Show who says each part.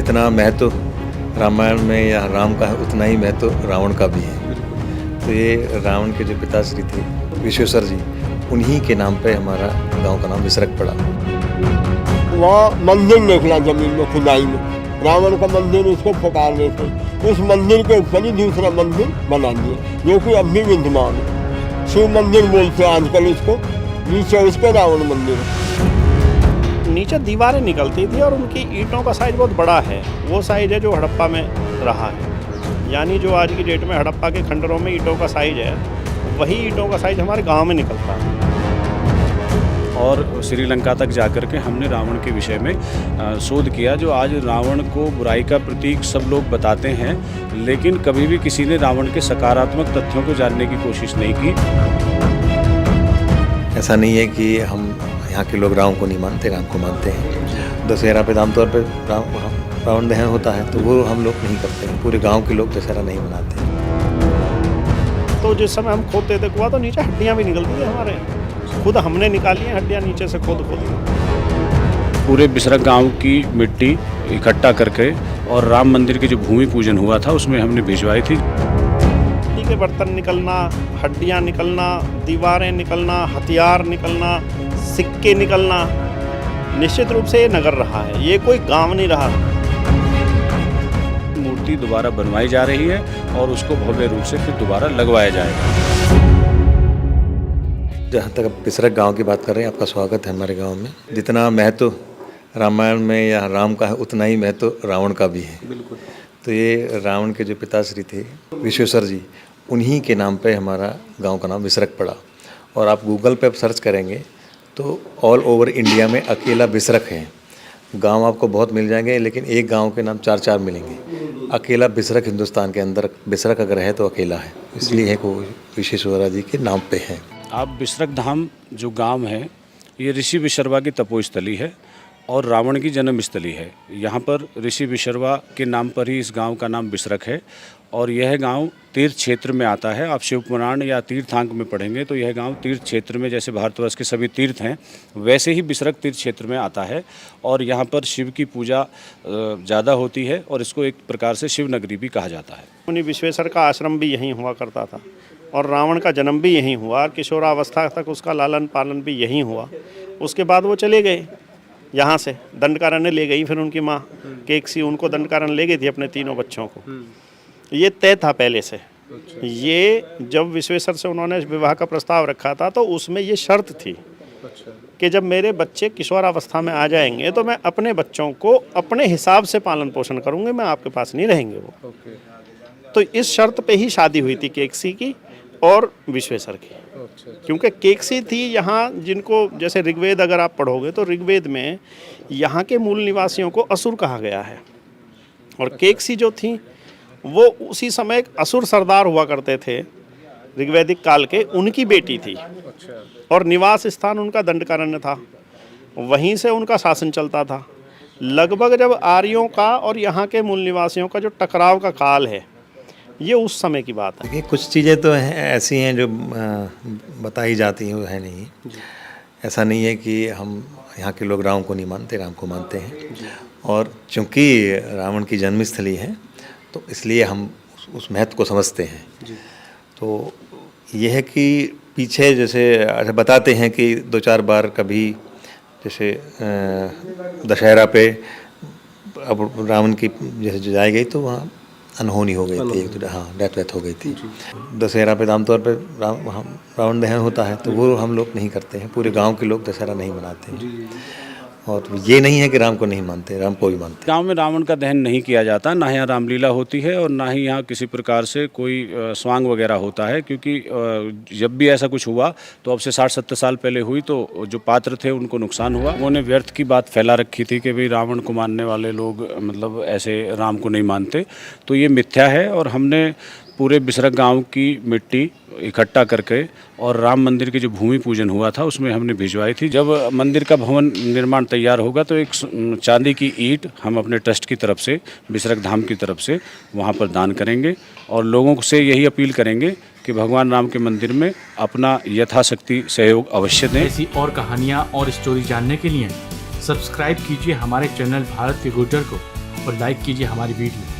Speaker 1: जितना महत्व रामायण में या राम का है उतना ही महत्व रावण का भी है। तो ये रावण के जो पिताश्री थे विश्वेश्वर जी, उन्हीं के नाम पे हमारा गांव का नाम बिसरक पड़ा।
Speaker 2: वहाँ मंदिर निकला जमीन में खुदाई में, रावण का मंदिर उसको पुकारने से उस मंदिर के ऊपर ही दूसरा मंदिर बना दिया जो कि अब भी विद्यमान है। शिव मंदिर बोलते हैं आजकल इसको, नीचे उस पर रावण मंदिर है।
Speaker 3: नीचे दीवारें निकलती थी और उनकी ईंटों का साइज बहुत बड़ा है। वो साइज है जो हड़प्पा में रहा है, यानी जो आज की डेट में हड़प्पा के खंडरों में ईंटों का साइज है, वही ईंटों का साइज हमारे गांव में निकलता है।
Speaker 4: और श्रीलंका तक जाकर के हमने रावण के विषय में शोध किया। जो आज रावण को बुराई का प्रतीक सब लोग बताते हैं, लेकिन कभी भी किसी ने रावण के सकारात्मक तथ्यों को जानने की कोशिश नहीं की।
Speaker 1: ऐसा नहीं है कि हम यहाँ के लोग राम को नहीं मानते, राम को मानते हैं। दशहरा पे आमतौर पर रावण दहन होता है, तो वो हम लोग नहीं करते हैं। पूरे गांव के लोग दशहरा नहीं मनाते हैं।
Speaker 3: तो जिस समय हम खोदते थे कुआं, तो नीचे हड्डियाँ भी निकलती थी हमारे, खुद हमने निकाली हैं हड्डियाँ नीचे से खोद
Speaker 4: पूरे बिसरक गांव की मिट्टी इकट्ठा करके और राम मंदिर की जो भूमि पूजन हुआ था उसमें हमने भिजवाई थी।
Speaker 3: मिट्टी के बर्तन निकलना, हड्डियाँ निकलना, दीवारें निकलना, हथियार निकलना, सिक्के निकलना, निश्चित रूप से ये नगर रहा है, ये कोई गांव नहीं रहा।
Speaker 4: मूर्ति दोबारा बनवाई जा रही है और उसको भव्य रूप से फिर दोबारा लगवाया जाएगा।
Speaker 1: जहाँ तक आप बिसरक गांव की बात कर रहे हैं, आपका स्वागत है हमारे गांव में। जितना महत्व रामायण में या राम का है उतना ही महत्व रावण का भी है। बिल्कुल। तो ये रावण के जो पिताश्री थे विश्वेश्वर जी, उन्हीं के नाम पे हमारा गांव का नाम बिसरक पड़ा। और आप गूगल पे सर्च करेंगे तो ऑल ओवर इंडिया में अकेला बिसरक है। गांव आपको बहुत मिल जाएंगे, लेकिन एक गांव के नाम 4 मिलेंगे। अकेला बिसरक हिंदुस्तान के अंदर, बिसरक अगर है तो अकेला है, इसलिए है को विश्वेश्वरा जी के नाम पे है।
Speaker 4: आप बिसरक धाम जो गांव है, ये ऋषि विशर्वा की तपोस्थली है और रावण की जन्मस्थली है। यहाँ पर ऋषि विशर्वा के नाम पर ही इस गांव का नाम बिसरक है। और यह गांव तीर्थ क्षेत्र में आता है। आप शिव पुराण या तीर्थांक में पढ़ेंगे तो यह गांव तीर्थ क्षेत्र में, जैसे भारतवर्ष के सभी तीर्थ हैं वैसे ही बिसरक तीर्थ क्षेत्र में आता है। और यहाँ पर शिव की पूजा ज़्यादा होती है और इसको एक प्रकार से शिव नगरी भी कहा जाता है।
Speaker 3: मुनि विश्वेश्वर का आश्रम भी यहीं हुआ करता था और रावण का जन्म भी यहीं हुआ और किशोरावस्था तक उसका लालन पालन भी यहीं हुआ। उसके बाद वो चले गए यहाँ से, दंडकारण्य ले गई फिर उनकी माँ केकसी, उनको दंडकारण्य ले गई थी अपने तीनों बच्चों को। ये तय था पहले से। ये जब विश्वेश्वर से उन्होंने विवाह का प्रस्ताव रखा था तो उसमें ये शर्त थी कि जब मेरे बच्चे किशोरावस्था में आ जाएंगे तो मैं अपने बच्चों को अपने हिसाब से पालन पोषण करूँगी, मैं आपके पास नहीं रहेंगे वो। तो इस शर्त पे ही शादी हुई थी केकसी की और विश्वेश्वर की। क्योंकि केकसी थी यहाँ, जिनको जैसे ऋग्वेद अगर आप पढ़ोगे तो ऋग्वेद में यहाँ के मूल निवासियों को असुर कहा गया है। और केकसी जो थी वो उसी समय एक असुर सरदार हुआ करते थे ऋग्वैदिक काल के, उनकी बेटी थी। और निवास स्थान उनका दंडकारण्य था, वहीं से उनका शासन चलता था। लगभग जब आर्यों का और यहाँ के मूल निवासियों का जो टकराव का काल है, ये उस समय की बात है।
Speaker 1: कुछ चीज़ें तो ऐसी हैं जो बताई जाती हैं, वो है नहीं। ऐसा नहीं है कि हम यहाँ के लोग राम को नहीं मानते, राम को मानते हैं। और चूँकि रावण की जन्मस्थली है तो इसलिए हम उस महत्व को समझते हैं। तो यह है कि पीछे जैसे बताते हैं कि 2-4 बार कभी जैसे दशहरा पे अब रावण की जैसे जलाई गई तो वहाँ अनहोनी हो गई थी, हाँ, डेथ हो गई थी। दशहरा पे आमतौर पर रावण दहन होता है, तो वो हम लोग नहीं करते हैं। पूरे गांव के लोग दशहरा नहीं मनाते हैं। और ये नहीं है कि राम को नहीं मानते, राम को भी मानते।
Speaker 4: गांव में रावण का दहन नहीं किया जाता, ना यहाँ रामलीला होती है और ना ही यहाँ किसी प्रकार से कोई स्वांग वगैरह होता है। क्योंकि जब भी ऐसा कुछ हुआ तो अब से 60-70 साल पहले हुई, तो जो पात्र थे उनको नुकसान हुआ। उन्होंने व्यर्थ की बात फैला रखी थी कि भाई रावण को मानने वाले लोग मतलब ऐसे राम को नहीं मानते, तो ये मिथ्या है। और हमने पूरे बिसरक गांव की मिट्टी इकट्ठा करके और राम मंदिर की जो भूमि पूजन हुआ था उसमें हमने भिजवाई थी। जब मंदिर का भवन निर्माण तैयार होगा तो एक चांदी की ईंट हम अपने ट्रस्ट की तरफ से, बिसरक धाम की तरफ से वहां पर दान करेंगे और लोगों से यही अपील करेंगे कि भगवान राम के मंदिर में अपना यथाशक्ति सहयोग अवश्य दें।
Speaker 5: ऐसी और कहानियाँ और स्टोरी जानने के लिए सब्सक्राइब कीजिए हमारे चैनल भारत के गुर्जर को और लाइक कीजिए हमारी वीडियो।